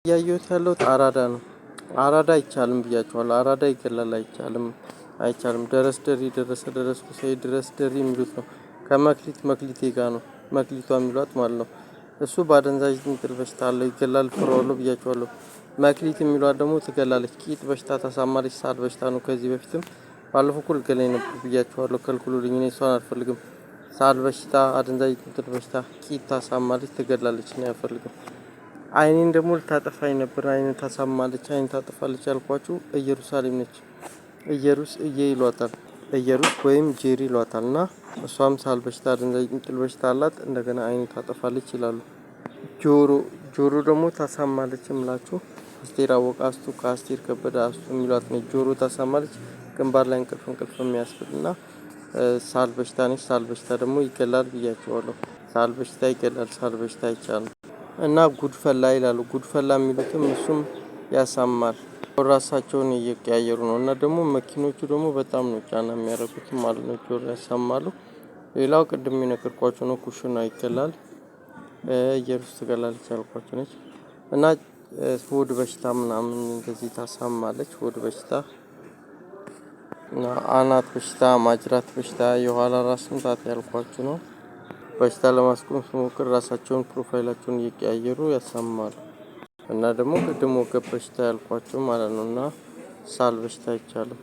ያየሁት ያለው አራዳ ነው። አራዳ አይቻልም ብያችኋለሁ። አራዳ ይገላል አይቻልም። ደረስ ደሪ ደረሰ ደረስኩ ሳይ ድረስ ደሪ የሚሉት ነው። ከመክሊት መክሊቴ ጋር ነው መክሊቷ የሚሏት ማለት ነው። እሱ በአደንዛዥ ጥንቅል በሽታ አለው ይገላል ፍራውሎ ብያችኋለሁ። መክሊት የሚሏት ደግሞ ትገላለች። ቂጥ በሽታ ታሳማለች። ሳል በሽታ ነው። ከዚህ በፊትም ባለፈው እኮ ልገለኝ ነበር ብያችኋለሁ። ከልክሉልኝ እኔ እሷን አልፈልግም። ሳል በሽታ አደንዛዥ ጥንቅል በሽታ ቂጥ ታሳማለች ትገላለች ነው አልፈልግም። አይኔን ደግሞ ልታጠፋኝ ነበር። አይኔን ታሳማለች አይኔን ታጠፋለች ያልኳችሁ ኢየሩሳሌም ነች። ኢየሩስ ይሏታል። ኢየሩስ ወይም ጄሪ ይሏታል። እና እሷም ሳል በሽታ አደንዛዥ ጥንቅል በሽታ አላት። እንደገና አይኔን ታጠፋለች ይላሉ። ጆሮ ደግሞ ታሳማለች የምላችሁ አስቴር አወቀ አስቱ ከአስቴር ከበደ አስቱ የሚሏት ነች። ጆሮ ታሳማለች ግንባር ላይ እንቅልፍ የሚያስብልና ሳል በሽታ ነች። ሳል በሽታ ደግሞ ይገላል ብያችኋለሁ። ሳል በሽታ ይገላል። ሳል በሽታ አይቻልም። እና ጉድፈላ ይላሉ። ጉድፈላ የሚሉትም እሱም ያሳማል። ራሳቸውን እየቀያየሩ ነው። እና ደግሞ መኪኖቹ ደግሞ በጣም ነው ጫና የሚያደርጉት ማለት ነው። ጆሮ ያሳማሉ። ሌላው ቅድም የነገርኳችሁ ነው። ኩሽና ይገላል። ኢየሩስ ትገላለች ያልኳችሁ ነች። እና ሆድ በሽታ ምናምን እንደዚህ ታሳማለች። ሆድ በሽታ አናት በሽታ ማጅራት በሽታ የኋላ ራስ ምታት ያልኳችሁ ነው። በሽታ ለማስቆም ስሞክር ራሳቸውን ፕሮፋይላቸውን እየቀያየሩ ያሳማሉ። እና ደግሞ ቅድም ወገብ በሽታ ያልኳችሁ ማለት ነው። እና ሳል በሽታ አይቻልም።